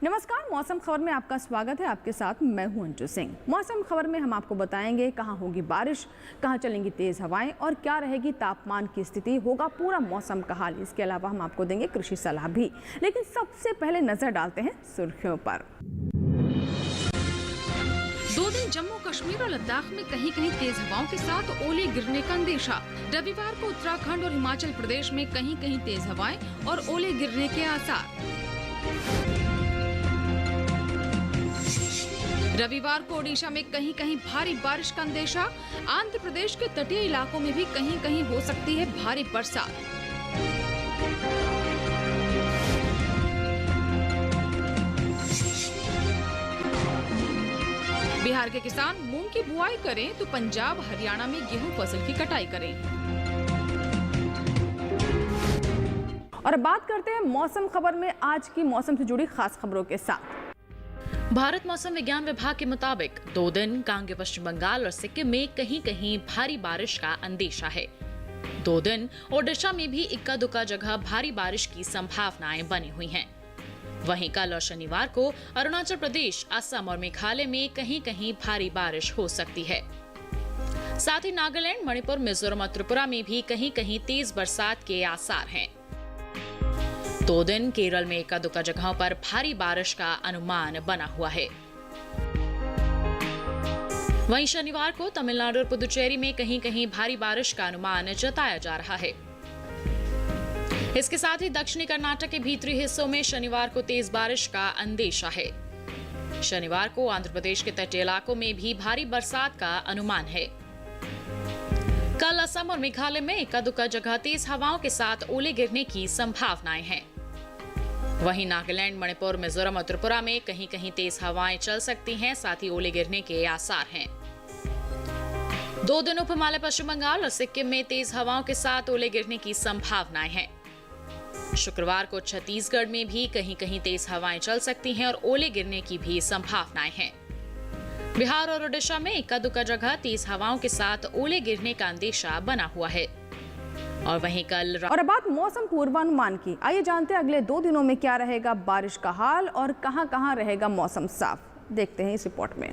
नमस्कार, मौसम खबर में आपका स्वागत है। आपके साथ मैं हूं अंजू सिंह। मौसम खबर में हम आपको बताएंगे कहां होगी बारिश, कहां चलेंगी तेज हवाएं और क्या रहेगी तापमान की स्थिति, होगा पूरा मौसम का हाल। इसके अलावा हम आपको देंगे कृषि सलाह भी। लेकिन सबसे पहले नजर डालते हैं सुर्खियों पर। 2 दिन जम्मू कश्मीर और लद्दाख में कहीं कहीं तेज हवाओं के साथ ओले गिरने का अंदेशा। रविवार को उत्तराखंड और हिमाचल प्रदेश में कहीं कहीं तेज हवाएं और ओले गिरने के आसार। रविवार को ओडिशा में कहीं कहीं भारी बारिश का अंदेशा। आंध्र प्रदेश के तटीय इलाकों में भी कहीं कहीं हो सकती है भारी बरसात। बिहार के किसान मूंग की बुआई करें तो पंजाब हरियाणा में गेहूं फसल की कटाई करें। और अब बात करते हैं मौसम खबर में आज की मौसम से जुड़ी खास खबरों के साथ। भारत मौसम विज्ञान विभाग के मुताबिक 2 दिन गांगे पश्चिम बंगाल और सिक्किम में कहीं कहीं भारी बारिश का अंदेशा है। 2 दिन ओडिशा में भी इक्का दुक्का जगह भारी बारिश की संभावनाएं बनी हुई हैं। वहीं कल और शनिवार को अरुणाचल प्रदेश, असम और मेघालय में कहीं कहीं भारी बारिश हो सकती है। साथ ही नागालैंड, मणिपुर, मिजोरम और त्रिपुरा में भी कहीं कहीं तेज बरसात के आसार हैं। 2 दिन केरल में इक्का दुक्का जगहों पर भारी बारिश का अनुमान बना हुआ है। वहीं शनिवार को तमिलनाडु और पुदुचेरी में कहीं कहीं भारी बारिश का अनुमान जताया जा रहा है। इसके साथ ही दक्षिणी कर्नाटक के भीतरी हिस्सों में शनिवार को तेज बारिश का अंदेशा है। शनिवार को आंध्र प्रदेश के तटीय इलाकों में भी भारी बरसात का अनुमान है। कल असम और मेघालय में इक्का दुक्का जगह तेज हवाओं के साथ ओले गिरने की संभावनाएं हैं। वहीं नागालैंड, मणिपुर, मिजोरम और त्रिपुरा में कहीं कहीं तेज हवाएं चल सकती हैं, साथ ही ओले गिरने के आसार हैं। 2 दिन उप हिमालय, पश्चिम बंगाल और सिक्किम में तेज हवाओं के साथ ओले गिरने की संभावनाएं हैं। शुक्रवार को छत्तीसगढ़ में भी कहीं कहीं तेज हवाएं चल सकती हैं और ओले गिरने की भी संभावनाएं हैं। बिहार और ओडिशा में इक्का दुक्का जगह तेज हवाओं के साथ ओले गिरने का अंदेशा बना हुआ है। और वहीं कल और अब बात मौसम पूर्वानुमान की। आइए जानते हैं अगले 2 दिनों में क्या रहेगा बारिश का हाल और कहां-कहां रहेगा मौसम साफ। देखते हैं इस रिपोर्ट में।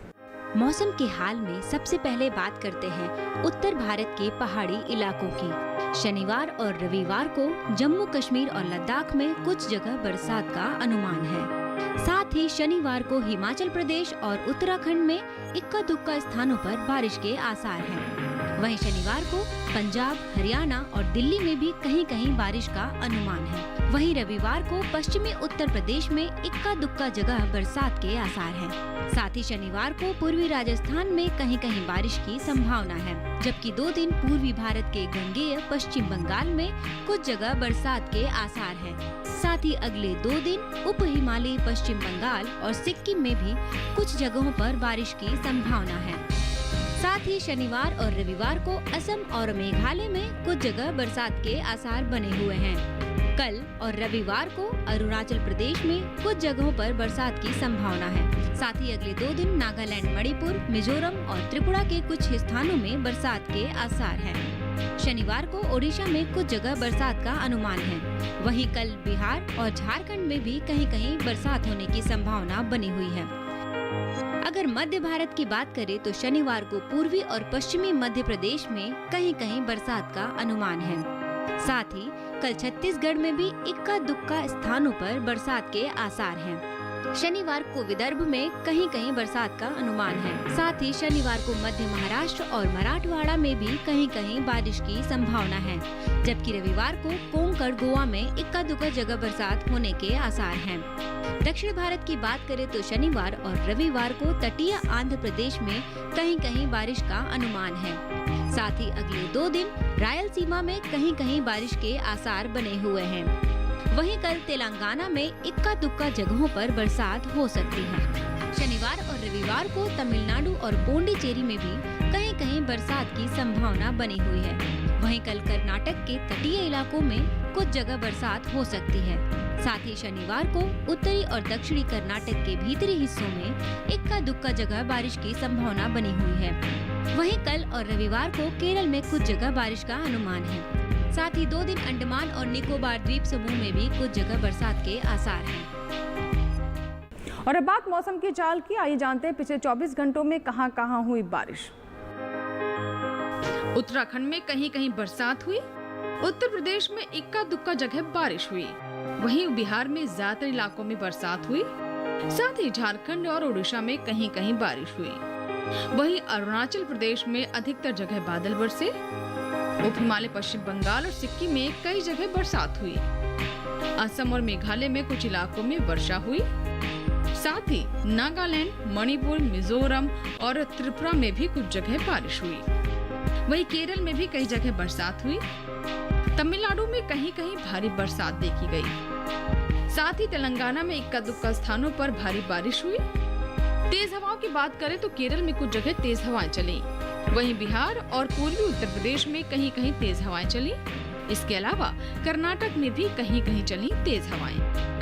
मौसम के हाल में सबसे पहले बात करते हैं उत्तर भारत के पहाड़ी इलाकों की। शनिवार और रविवार को जम्मू कश्मीर और लद्दाख में कुछ जगह बरसात का अनुमान है। साथ ही शनिवार को हिमाचल प्रदेश और उत्तराखंड में इक्का दुक्का स्थानों पर बारिश के आसार हैं। वहीं शनिवार को पंजाब, हरियाणा और दिल्ली में भी कहीं कहीं बारिश का अनुमान है। वहीं रविवार को पश्चिमी उत्तर प्रदेश में इक्का दुक्का जगह बरसात के आसार हैं। साथ ही शनिवार को पूर्वी राजस्थान में कहीं कहीं बारिश की संभावना है, जबकि 2 दिन पूर्वी भारत के गंगेय पश्चिम बंगाल में कुछ जगह बरसात के आसार हैं। साथ ही अगले 2 दिन उप हिमालयी पश्चिम बंगाल और सिक्किम में भी कुछ जगहों पर बारिश की संभावना है। साथ ही शनिवार और रविवार को असम और मेघालय में कुछ जगह बरसात के आसार बने हुए हैं। कल और रविवार को अरुणाचल प्रदेश में कुछ जगहों पर बरसात की संभावना है। साथ ही अगले 2 दिन नागालैंड, मणिपुर, मिजोरम और त्रिपुरा के कुछ स्थानों में बरसात के आसार हैं। शनिवार को ओडिशा में कुछ जगह बरसात का अनुमान है। वहीं कल बिहार और झारखंड में भी कहीं कहीं बरसात होने की संभावना बनी हुई है। अगर मध्य भारत की बात करें तो शनिवार को पूर्वी और पश्चिमी मध्य प्रदेश में कहीं कहीं बरसात का अनुमान है। साथ ही कल छत्तीसगढ़ में भी इक्का दुक्का स्थानों पर बरसात के आसार हैं। शनिवार को विदर्भ में कहीं कहीं बरसात का अनुमान है। साथ ही शनिवार को मध्य महाराष्ट्र और मराठवाड़ा में भी कहीं कहीं बारिश की संभावना है, जबकि रविवार को कोंकण, गोवा में इक्का दुक्का जगह बरसात होने के आसार हैं। दक्षिण भारत की बात करें तो शनिवार और रविवार को तटीय आंध्र प्रदेश में कहीं कहीं बारिश का अनुमान है। साथ ही अगले 2 दिन रायलसीमा में कहीं कहीं बारिश के आसार बने हुए हैं। वहीं कल तेलंगाना में इक्का दुक्का जगहों पर बरसात हो सकती है। शनिवार और रविवार को तमिलनाडु और पोंडिचेरी में भी कहीं कहीं बरसात की संभावना बनी हुई है। वहीं कल कर्नाटक के तटीय इलाकों में कुछ जगह बरसात हो सकती है। साथ ही शनिवार को उत्तरी और दक्षिणी कर्नाटक के भीतरी हिस्सों में इक्का दुक्का जगह बारिश की संभावना बनी हुई है। वहीं कल और रविवार को केरल में कुछ जगह बारिश का अनुमान है। साथ ही 2 दिन अंडमान और निकोबार द्वीप समूह में भी कुछ जगह बरसात के आसार हैं। और अब बात मौसम की चाल की, आइए जानते हैं पिछले 24 घंटों में कहां-कहां हुई बारिश। उत्तराखंड में कहीं कहीं बरसात हुई। उत्तर प्रदेश में इक्का दुक्का जगह बारिश हुई। वहीं बिहार में ज्यादातर इलाकों में बरसात हुई। साथ ही झारखंड और उड़ीसा में कहीं कहीं बारिश हुई। वहीं अरुणाचल प्रदेश में अधिकतर जगह बादल बरसे। उप हिमालय, पश्चिम बंगाल और सिक्किम में कई जगह बरसात हुई। असम और मेघालय में कुछ इलाकों में वर्षा हुई। साथ ही नागालैंड, मणिपुर, मिजोरम और त्रिपुरा में भी कुछ जगह बारिश हुई। वहीं केरल में भी कई जगह बरसात हुई। तमिलनाडु में कहीं कहीं भारी बरसात देखी गई। साथ ही तेलंगाना में इक्का दुक्का स्थानों पर भारी बारिश हुई। तेज हवाओं की बात करें तो केरल में कुछ जगह तेज हवाएं चली। वहीं बिहार और पूर्वी उत्तर प्रदेश में कहीं कहीं तेज हवाएं चली। इसके अलावा कर्नाटक में भी कहीं कहीं चली तेज हवाएं।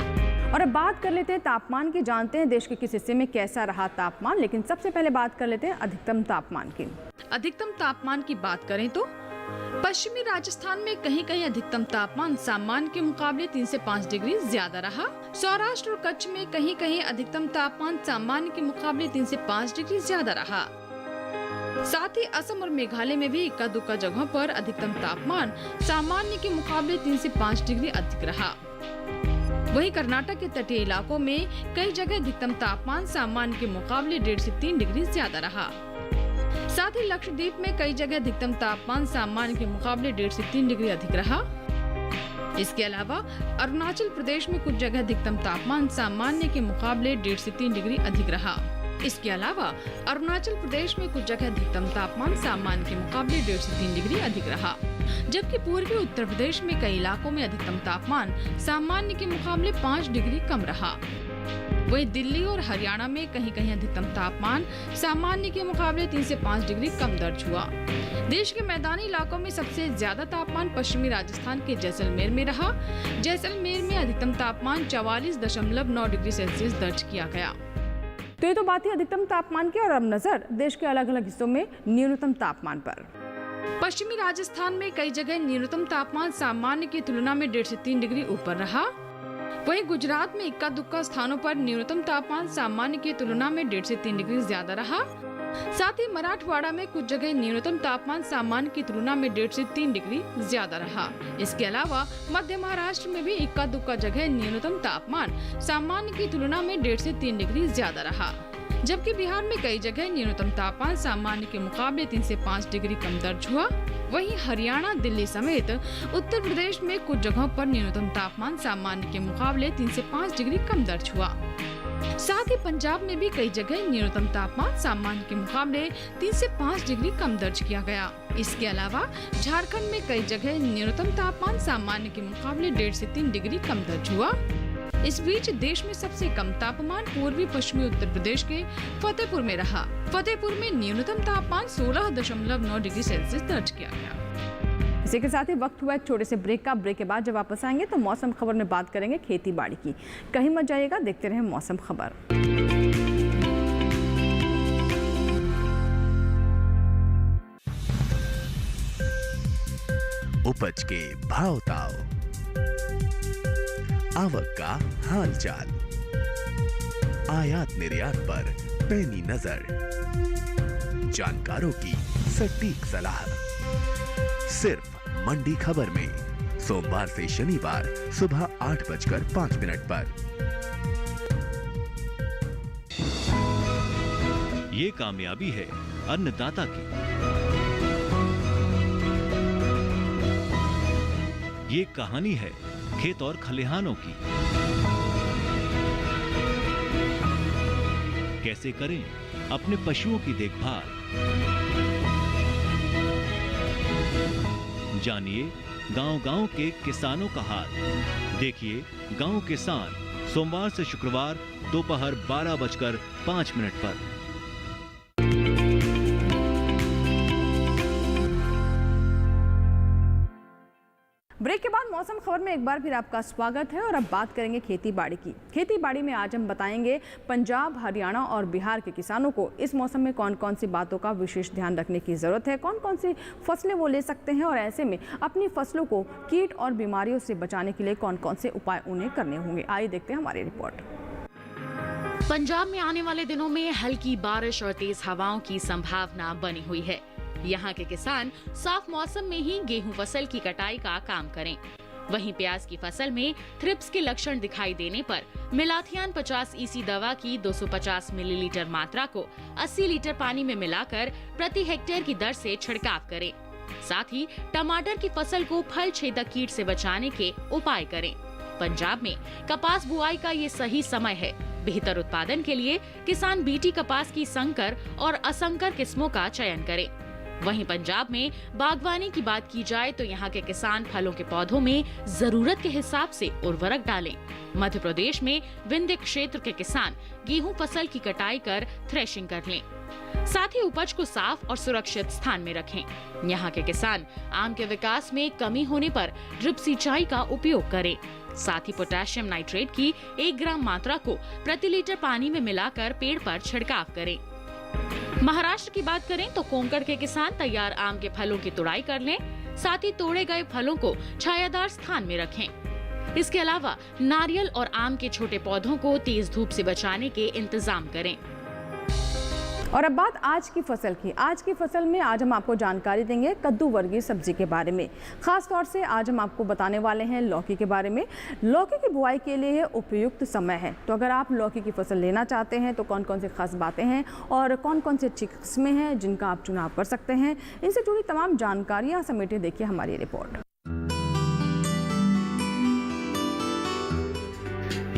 और अब बात कर लेते हैं तापमान की। जानते हैं देश के किस हिस्से में कैसा रहा तापमान, लेकिन सबसे पहले बात कर लेते हैं अधिकतम तापमान की। अधिकतम तापमान की बात करें तो पश्चिमी राजस्थान में कहीं कहीं अधिकतम तापमान सामान्य के मुकाबले 3 से 5 डिग्री ज्यादा रहा। सौराष्ट्र और कच्छ में कहीं कहीं अधिकतम तापमान सामान्य के मुकाबले 3 से 5 डिग्री ज्यादा रहा। साथ ही असम और मेघालय में भी इक्का दुक्का जगहों पर अधिकतम तापमान सामान्य के मुकाबले 3 से 5 डिग्री अधिक रहा। वहीं कर्नाटक के तटीय इलाकों में कई जगह अधिकतम तापमान सामान्य के मुकाबले 1.5 से 3 डिग्री ज्यादा रहा। साथ ही लक्षद्वीप में कई जगह अधिकतम तापमान सामान्य के मुकाबले 1.5 से 3 डिग्री अधिक रहा। इसके अलावा अरुणाचल प्रदेश में कुछ जगह अधिकतम तापमान सामान्य के मुकाबले 1.5 से 3 डिग्री अधिक रहा। इसके अलावा अरुणाचल प्रदेश में कुछ जगह अधिकतम तापमान सामान्य के मुकाबले 1.5 से 3 डिग्री अधिक रहा। जबकि पूर्वी उत्तर प्रदेश में कई इलाकों में अधिकतम तापमान सामान्य के मुकाबले 5 डिग्री कम रहा। वहीं दिल्ली और हरियाणा में कहीं कहीं अधिकतम तापमान सामान्य के मुकाबले 3 से 5 डिग्री कम दर्ज हुआ। देश के मैदानी इलाकों में सबसे ज्यादा तापमान पश्चिमी राजस्थान के जैसलमेर में रहा। जैसलमेर में अधिकतम तापमान 44.9 डिग्री सेल्सियस दर्ज किया गया। तो ये तो बात ही अधिकतम तापमान की, और अब नजर देश के अलग अलग हिस्सों में न्यूनतम तापमान पर। पश्चिमी राजस्थान में कई जगह न्यूनतम तापमान सामान्य की तुलना में 1.5 से 3 डिग्री ऊपर रहा। वहीं गुजरात में इक्का दुक्का स्थानों पर न्यूनतम तापमान सामान्य की तुलना में 1.5 से 3 डिग्री ज्यादा रहा। साथ ही मराठवाड़ा में कुछ जगह न्यूनतम तापमान सामान्य की तुलना में 1.5 से 3 डिग्री ज्यादा रहा। इसके अलावा मध्य महाराष्ट्र में भी इक्का दुक्का जगह न्यूनतम तापमान सामान्य की तुलना में 1.5 से 3 डिग्री ज्यादा रहा। जबकि बिहार में कई जगह न्यूनतम तापमान सामान्य के मुकाबले 3 से 5 डिग्री कम दर्ज हुआ। वहीं हरियाणा, दिल्ली समेत उत्तर प्रदेश में कुछ जगहों पर न्यूनतम तापमान सामान्य के मुकाबले 3 से 5 डिग्री कम दर्ज हुआ। साथ ही पंजाब में भी कई जगह न्यूनतम तापमान सामान्य के मुकाबले 3 से 5 डिग्री कम दर्ज किया गया। इसके अलावा झारखंड में कई जगह न्यूनतम तापमान सामान्य के मुकाबले 1.5 से 3 डिग्री कम दर्ज हुआ। इस बीच देश में सबसे कम तापमान पूर्वी पश्चिमी उत्तर प्रदेश के फतेहपुर में रहा। फतेहपुर में न्यूनतम तापमान 16.9 डिग्री सेल्सियस दर्ज किया गया। इसी के साथ ही वक्त हुआ एक छोटे से ब्रेक का। ब्रेक के बाद जब वापस आएंगे तो मौसम खबर में बात करेंगे खेती बाड़ी की। कहीं मत जाइएगा, देखते रहें मौसम खबर। उपज के भाव ताव, आवक का हाल चाल, आयात निर्यात पर पैनी नजर, जानकारों की सटीक सलाह, सिर्फ मंडी खबर में सोमवार से शनिवार सुबह 8:05 पर। ये कामयाबी है अन्नदाता की, ये कहानी है खेत और खलिहानों की। कैसे करें अपने पशुओं की देखभाल, जानिए गांव-गांव के किसानों का हाल। देखिए गांव किसान सोमवार से शुक्रवार दोपहर 12:05 पर। ब्रेक के बाद मौसम खबर में एक बार फिर आपका स्वागत है और अब बात करेंगे खेती बाड़ी की। खेती बाड़ी में आज हम बताएंगे पंजाब, हरियाणा और बिहार के किसानों को इस मौसम में कौन कौन सी बातों का विशेष ध्यान रखने की ज़रूरत है, कौन कौन सी फसलें वो ले सकते हैं और ऐसे में अपनी फसलों को कीट और बीमारियों से बचाने के लिए कौन कौन से उपाय उन्हें करने होंगे। आइए देखते हैं हमारी रिपोर्ट। पंजाब में आने वाले दिनों में हल्की बारिश और तेज हवाओं की संभावना बनी हुई है। यहाँ के किसान साफ मौसम में ही गेहूं फसल की कटाई का काम करें। वहीं प्याज की फसल में थ्रिप्स के लक्षण दिखाई देने पर मिलाथियान 50 EC दवा की 250 मिलीलीटर मात्रा को 80 लीटर पानी में मिलाकर प्रति हेक्टेयर की दर से छिड़काव करें। साथ ही टमाटर की फसल को फल छेदक कीट से बचाने के उपाय करें। पंजाब में कपास बुआई का ये सही समय है। बेहतर उत्पादन के लिए किसान बीटी कपास की संकर और असंकर किस्मों का चयन करें। वहीं पंजाब में बागवानी की बात की जाए तो यहाँ के किसान फलों के पौधों में जरूरत के हिसाब से उर्वरक डालें। मध्य प्रदेश में विंध्य क्षेत्र के किसान गेहूं फसल की कटाई कर थ्रेशिंग कर लें। साथ ही उपज को साफ और सुरक्षित स्थान में रखें। यहाँ के किसान आम के विकास में कमी होने पर ड्रिप सिंचाई का उपयोग करें। साथ ही पोटेशियम नाइट्रेट की 1 ग्राम मात्रा को प्रति लीटर पानी में मिलाकर पेड़ पर छिड़काव करें। महाराष्ट्र की बात करें तो कोंकण के किसान तैयार आम के फलों की तुड़ाई कर लें। साथ ही तोड़े गए फलों को छायादार स्थान में रखें। इसके अलावा नारियल और आम के छोटे पौधों को तेज धूप से बचाने के इंतजाम करें। और अब बात आज की फसल की। आज की फसल में आज हम आपको जानकारी देंगे कद्दू वर्गीय सब्जी के बारे में। खास तौर से आज हम आपको बताने वाले हैं लौकी के बारे में। लौकी की बुआई के लिए उपयुक्त समय है। तो अगर आप लौकी की फसल लेना चाहते हैं तो कौन कौन सी खास बातें हैं और कौन कौन से अच्छी किस्में हैं जिनका आप चुनाव कर सकते हैं, इनसे जुड़ी तमाम जानकारियाँ समेटे देखिए हमारी रिपोर्ट।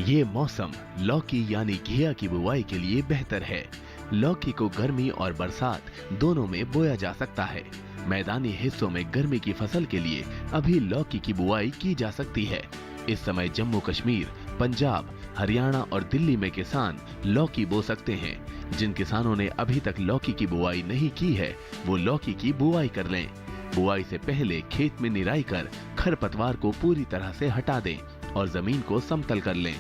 ये मौसम लौकी यानी घिया की बुवाई के लिए बेहतर है। लौकी को गर्मी और बरसात दोनों में बोया जा सकता है। मैदानी हिस्सों में गर्मी की फसल के लिए अभी लौकी की बुआई की जा सकती है। इस समय जम्मू कश्मीर, पंजाब, हरियाणा और दिल्ली में किसान लौकी बो सकते हैं। जिन किसानों ने अभी तक लौकी की बुआई नहीं की है वो लौकी की बुआई कर लें। बुआई से पहले खेत में निराई कर खरपतवार को पूरी तरह से हटा दें और जमीन को समतल कर लें।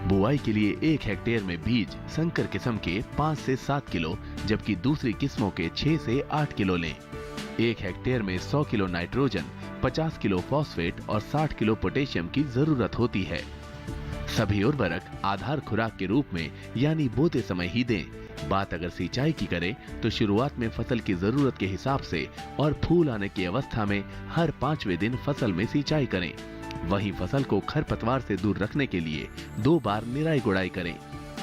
बुआई के लिए 1 हेक्टेयर में बीज संकर किस्म के 5 से 7 किलो जबकि दूसरी किस्मों के 6 से 8 किलो लें। 1 हेक्टेयर में 100 किलो नाइट्रोजन, 50 किलो फॉस्फेट और 60 किलो पोटेशियम की जरूरत होती है। सभी उर्वरक आधार खुराक के रूप में यानी बोते समय ही दें। बात अगर सिंचाई की करें तो शुरुआत में फसल की जरूरत के हिसाब से और फूल आने की अवस्था में हर 5वें दिन फसल में सिंचाई करें। वहीं फसल को खरपतवार से दूर रखने के लिए 2 बार निराई गुड़ाई करें।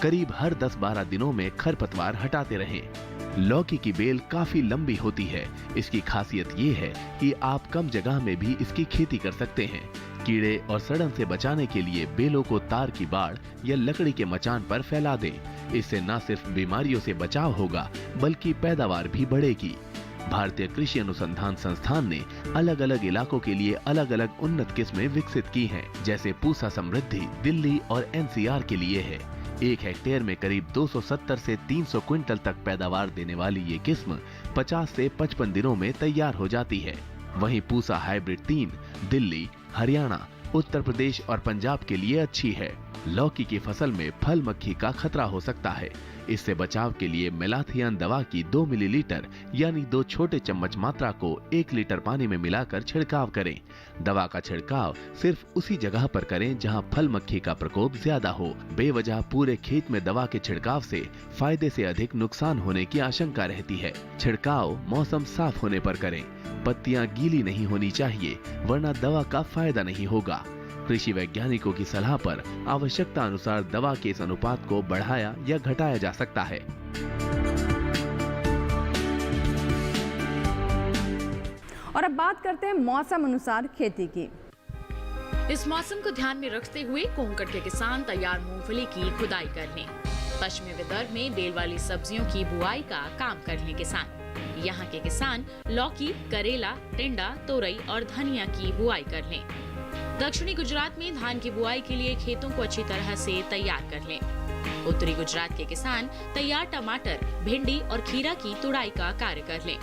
करीब हर 10-12 दिनों में खरपतवार हटाते रहें। लौकी की बेल काफी लंबी होती है। इसकी खासियत ये है कि आप कम जगह में भी इसकी खेती कर सकते हैं। कीड़े और सड़न से बचाने के लिए बेलों को तार की बाड़ या लकड़ी के मचान पर फैला दें। इससे न सिर्फ बीमारियों से बचाव होगा बल्कि पैदावार भी बढ़ेगी। भारतीय कृषि अनुसंधान संस्थान ने अलग अलग इलाकों के लिए अलग अलग उन्नत किस्में विकसित की हैं, जैसे पूसा समृद्धि दिल्ली और NCR के लिए है। 1 हेक्टेयर में करीब 270 से 300 क्विंटल तक पैदावार देने वाली ये किस्म 50 से 55 दिनों में तैयार हो जाती है। वहीं पूसा हाइब्रिड 3 दिल्ली, हरियाणा, उत्तर प्रदेश और पंजाब के लिए अच्छी है। लौकी की फसल में फल मक्खी का खतरा हो सकता है। इससे बचाव के लिए मेलाथियान दवा की 2 मिलीलीटर यानी 2 छोटे चम्मच मात्रा को 1 लीटर पानी में मिलाकर छिड़काव करें। दवा का छिड़काव सिर्फ उसी जगह पर करें जहां फल मक्खी का प्रकोप ज्यादा हो। बेवजह पूरे खेत में दवा के छिड़काव से फायदे से अधिक नुकसान होने की आशंका रहती है। छिड़काव मौसम साफ होने पर करें। पत्तियां गीली नहीं होनी चाहिए वरना दवा का फायदा नहीं होगा। कृषि वैज्ञानिकों की सलाह पर आवश्यकता अनुसार दवा के इस अनुपात को बढ़ाया या घटाया जा सकता है। और अब बात करते हैं मौसम अनुसार खेती की। इस मौसम को ध्यान में रखते हुए कोंकण के किसान तैयार मूंगफली की खुदाई कर लें। पश्चिमी विदर्भ में बेल वाली सब्जियों की बुआई का काम कर लें किसान। यहाँ के किसान लौकी, करेला, टिंडा, तोरई और धनिया की बुआई कर लें। दक्षिणी गुजरात में धान की बुआई के लिए खेतों को अच्छी तरह से तैयार कर लें। उत्तरी गुजरात के किसान तैयार टमाटर, भिंडी और खीरा की तुड़ाई का कार्य कर लें।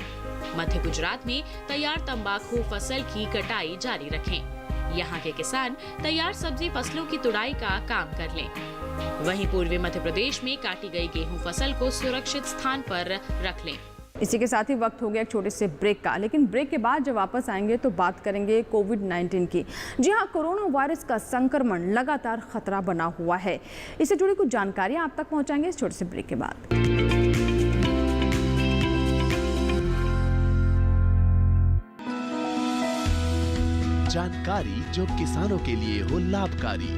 मध्य गुजरात में तैयार तंबाकू फसल की कटाई जारी रखें। यहाँ के किसान तैयार सब्जी फसलों की तुड़ाई का काम कर लें। वहीं पूर्वी मध्य प्रदेश में काटी गई गेहूं फसल को सुरक्षित स्थान पर रख लें। इसी के साथ ही वक्त हो गया एक छोटे से ब्रेक का, लेकिन ब्रेक के बाद जब वापस आएंगे तो बात करेंगे कोविड-19 की। जी हाँ, कोरोना वायरस का संक्रमण लगातार खतरा बना हुआ है। इससे जुड़ी कुछ जानकारियां आप तक पहुंचाएंगे इस छोटे से ब्रेक के बाद। जानकारी जो किसानों के लिए हो लाभकारी,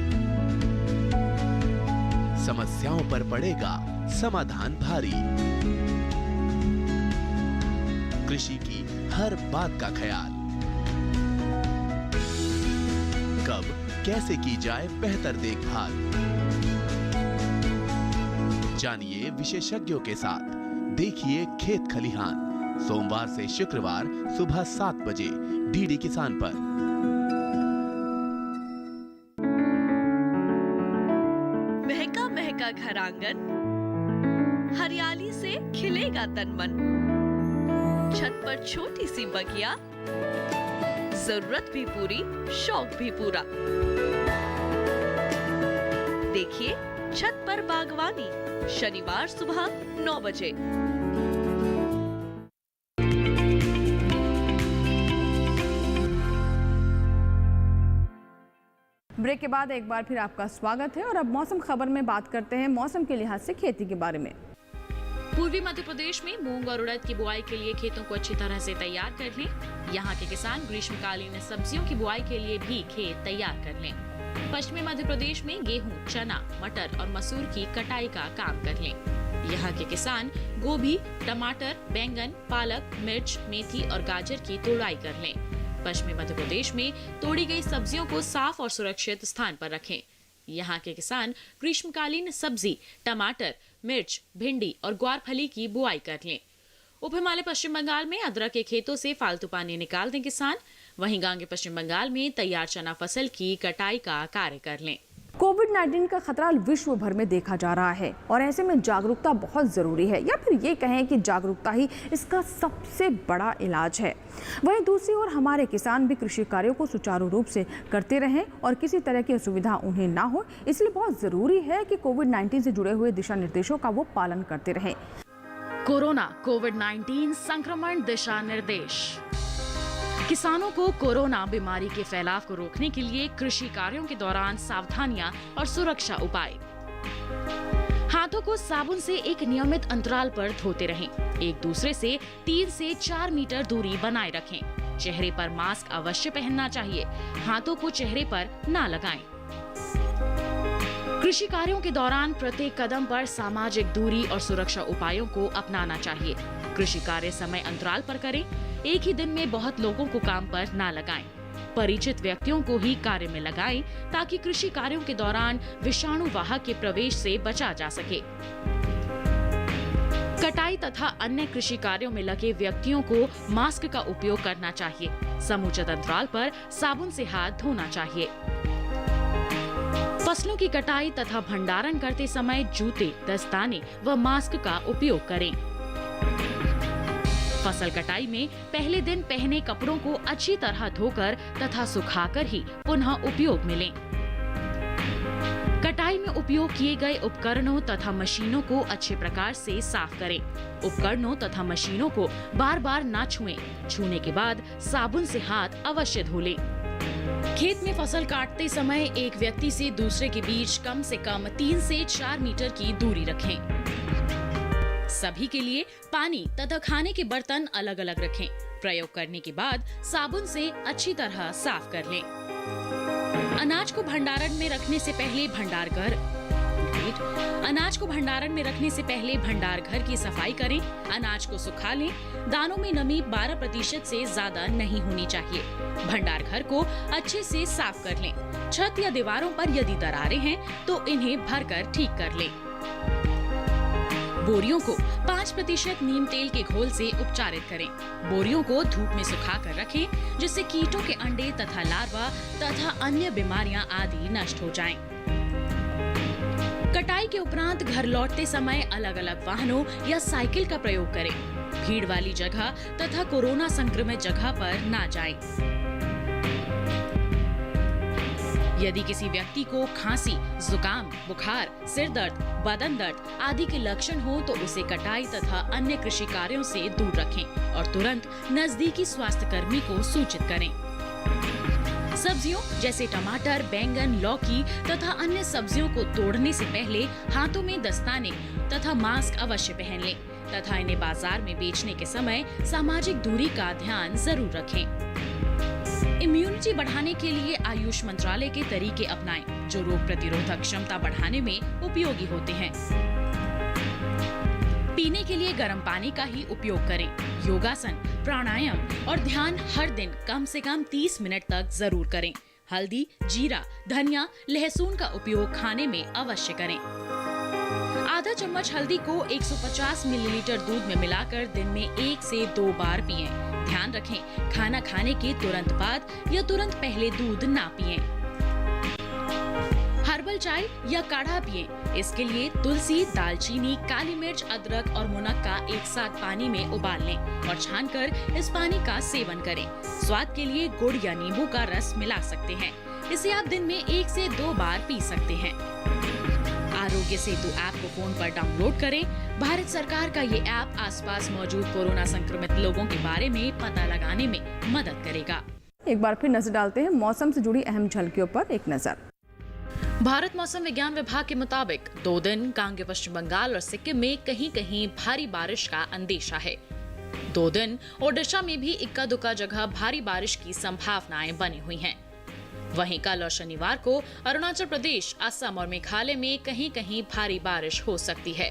समस्याओं पर पड़ेगा समाधान भारी, कृषि की हर बात का ख्याल, कब कैसे की जाए बेहतर देखभाल, जानिए विशेषज्ञों के साथ, देखिए खेत खलिहान, सोमवार से शुक्रवार सुबह 7 बजे डीडी किसान पर। महका महका घर आंगन, हरियाली से खिलेगा तन मन, छत पर छोटी सी बगिया, जरूरत भी पूरी शौक भी पूरा। देखिए छत पर बागवानी, शनिवार सुबह 9 बजे। ब्रेक के बाद एक बार फिर आपका स्वागत है और अब मौसम खबर में बात करते हैं मौसम के लिहाज से खेती के बारे में। पूर्वी मध्य प्रदेश में मूंग और उड़द की बुआई के लिए खेतों को अच्छी तरह से तैयार कर लें। यहाँ के किसान ग्रीष्मकालीन सब्जियों की बुआई के लिए भी खेत तैयार कर लें। पश्चिमी मध्य प्रदेश में गेहूं, चना, मटर और मसूर की कटाई का काम कर लें। यहाँ के किसान गोभी, टमाटर, बैंगन, पालक, मिर्च, मेथी और गाजर की तुड़ाई कर लें। पश्चिमी मध्य प्रदेश में तोड़ी गई सब्जियों को साफ और सुरक्षित स्थान पर रखें। यहाँ के किसान ग्रीष्मकालीन सब्जी, टमाटर, मिर्च, भिंडी और ग्वारफली की बुआई कर लें। उप हिमालय पश्चिम बंगाल में अदरक के खेतों से फालतू पानी निकाल दें किसान। वहीं गांगे पश्चिम बंगाल में तैयार चना फसल की कटाई का कार्य कर लें। कोविड-19 का खतरा विश्व भर में देखा जा रहा है और ऐसे में जागरूकता बहुत जरूरी है, या फिर ये कहें कि जागरूकता ही इसका सबसे बड़ा इलाज है। वहीं दूसरी ओर हमारे किसान भी कृषि कार्यों को सुचारू रूप से करते रहें और किसी तरह की असुविधा उन्हें ना हो, इसलिए बहुत जरूरी है कि कोविड-19 से जुड़े हुए दिशा निर्देशों का वो पालन करते रहें। कोरोना कोविड-19 संक्रमण दिशा निर्देश। किसानों को कोरोना बीमारी के फैलाव को रोकने के लिए कृषि कार्यों के दौरान सावधानियां और सुरक्षा उपाय। हाथों को साबुन से एक नियमित अंतराल पर धोते रहें। एक दूसरे से 3 से 4 मीटर दूरी बनाए रखें। चेहरे पर मास्क अवश्य पहनना चाहिए। हाथों को चेहरे पर ना लगाएं। कृषि कार्यों के दौरान प्रत्येक कदम पर सामाजिक दूरी और सुरक्षा उपायों को अपनाना चाहिए। कृषि कार्य समय अंतराल पर करें। एक ही दिन में बहुत लोगों को काम पर ना लगाएं। परिचित व्यक्तियों को ही कार्य में लगाएं ताकि कृषि कार्यों के दौरान विषाणु वाहक के प्रवेश से बचा जा सके। कटाई तथा अन्य कृषि कार्यों में लगे व्यक्तियों को मास्क का उपयोग करना चाहिए। समुचित अंतराल पर साबुन से हाथ धोना चाहिए। फसलों की कटाई तथा भंडारण करते समय जूते, दस्ताने व मास्क का उपयोग करें। फसल कटाई में पहले दिन पहने कपड़ों को अच्छी तरह धोकर तथा सुखाकर ही पुनः उपयोग में लें। कटाई में उपयोग किए गए उपकरणों तथा मशीनों को अच्छे प्रकार से साफ करें। उपकरणों तथा मशीनों को बार बार ना छुएं। छूने के बाद साबुन से हाथ अवश्य धो लें। खेत में फसल काटते समय एक व्यक्ति से दूसरे के बीच कम से कम 3 से 4 मीटर की दूरी रखें। सभी के लिए पानी तथा खाने के बर्तन अलग अलग रखें। प्रयोग करने के बाद साबुन से अच्छी तरह साफ कर लें। अनाज को भंडारण में रखने से पहले भंडार घर की सफाई करें। अनाज को सुखा लें। दानों में नमी 12% से ज्यादा नहीं होनी चाहिए। भंडार घर को अच्छे से साफ कर लें। छत या दीवारों पर यदि दरारें हैं तो इन्हें भरकर ठीक कर लें। बोरियों को 5% नीम तेल के घोल से उपचारित करें। बोरियों को धूप में सुखाकर रखें जिससे कीटों के अंडे तथा लार्वा तथा अन्य बीमारियां आदि नष्ट हो जाएं। कटाई के उपरांत घर लौटते समय अलग अलग वाहनों या साइकिल का प्रयोग करें। भीड़ वाली जगह तथा कोरोना संक्रमित जगह पर ना जाएं। यदि किसी व्यक्ति को खांसी, जुकाम, बुखार, सिर दर्द, बदन दर्द आदि के लक्षण हो तो उसे कटाई तथा अन्य कृषि कार्यों से दूर रखें और तुरंत नजदीकी स्वास्थ्य कर्मी को सूचित करें। सब्जियों जैसे टमाटर, बैंगन, लौकी तथा अन्य सब्जियों को तोड़ने से पहले हाथों में दस्ताने तथा मास्क अवश्य पहन लें तथा इन्हें बाजार में बेचने के समय सामाजिक दूरी का ध्यान जरूर रखें। इम्यूनिटी बढ़ाने के लिए आयुष मंत्रालय के तरीके अपनाएं, जो रोग प्रतिरोधक क्षमता बढ़ाने में उपयोगी होते हैं। पीने के लिए गर्म पानी का ही उपयोग करें। योगासन, प्राणायाम और ध्यान हर दिन कम से कम 30 मिनट तक जरूर करें। हल्दी, जीरा, धनिया, लहसुन का उपयोग खाने में अवश्य करें। आधा चम्मच हल्दी को 150 मिलीलीटर दूध में मिलाकर दिन में 1 से 2 बार पिएं। ध्यान रखें, खाना खाने के तुरंत बाद या तुरंत पहले दूध ना पिएं। हर्बल चाय या काढ़ा पिएं। इसके लिए तुलसी, दालचीनी, काली मिर्च, अदरक और मुनक्का एक साथ पानी में उबाल लें और छानकर इस पानी का सेवन करें। स्वाद के लिए गुड़ या नींबू का रस मिला सकते हैं। इसे आप दिन में 1 से 2 बार पी सकते हैं। आरोग्य सेतु ऐप को फोन पर डाउनलोड करें। भारत सरकार का ये ऐप आसपास मौजूद कोरोना संक्रमित लोगों के बारे में पता लगाने में मदद करेगा। एक बार फिर नजर डालते हैं मौसम से जुड़ी अहम झलकियों पर एक नजर। भारत मौसम विज्ञान विभाग के मुताबिक 2 दिन गांगे पश्चिम बंगाल और सिक्किम में कहीं कहीं भारी बारिश का अंदेशा है। 2 दिन ओडिशा में भी इक्का दुक्का जगह भारी बारिश की संभावनाएं बनी हुई हैं। वहीं कल और शनिवार को अरुणाचल प्रदेश, असम और मेघालय में कहीं कहीं भारी बारिश हो सकती है।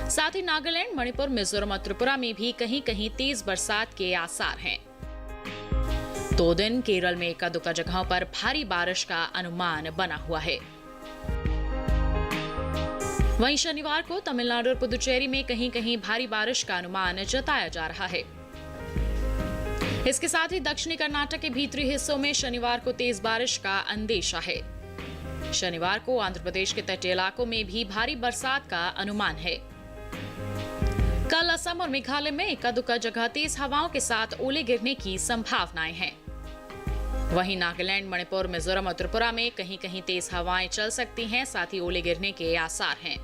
साथ ही नागालैंड, मणिपुर, मिजोरम और त्रिपुरा में भी कहीं कहीं तेज बरसात के आसार हैं। 2 दिन केरल में इक्का दुक्का जगहों पर भारी बारिश का अनुमान बना हुआ है। वहीं शनिवार को तमिलनाडु और पुदुचेरी में कहीं कहीं भारी बारिश का अनुमान जताया जा रहा है। इसके साथ ही दक्षिणी कर्नाटक के भीतरी हिस्सों में शनिवार को तेज बारिश का अंदेशा है। शनिवार को आंध्र प्रदेश के तटीय इलाकों में भी भारी बरसात का अनुमान है। कल असम और मेघालय में इक्का दुक्का जगह तेज हवाओं के साथ ओले गिरने की संभावनाएं हैं। वहीं नागालैंड, मणिपुर, मिजोरम और त्रिपुरा में कहीं कहीं तेज हवाएं चल सकती हैं, साथ ही ओले गिरने के आसार हैं।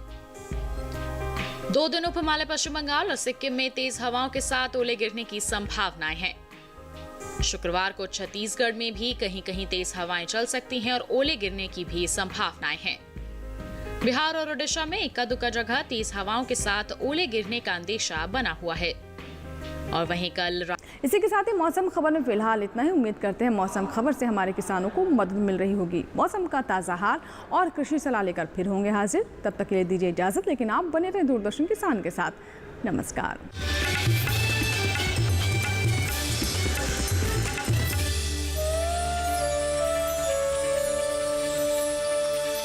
2 दिन उप हिमालय, पश्चिम बंगाल और सिक्किम में तेज हवाओं के साथ ओले गिरने की संभावनाएं हैं। शुक्रवार को छत्तीसगढ़ में भी कहीं कहीं तेज हवाएं चल सकती हैं और ओले गिरने की भी संभावनाएं हैं। बिहार और ओडिशा में इक्का दुक्का जगह तेज हवाओं के साथ ओले गिरने का अंदेशा बना हुआ है। और वहीं कल इसी के साथ ही मौसम खबर में फिलहाल इतना ही। उम्मीद करते हैं मौसम खबर से हमारे किसानों को मदद मिल रही होगी। मौसम का ताज़ा हाल और कृषि सलाह लेकर फिर होंगे हाजिर। तब तक के लिए दीजिए इजाजत, लेकिन आप बने रहें दूरदर्शन किसान के साथ। नमस्कार।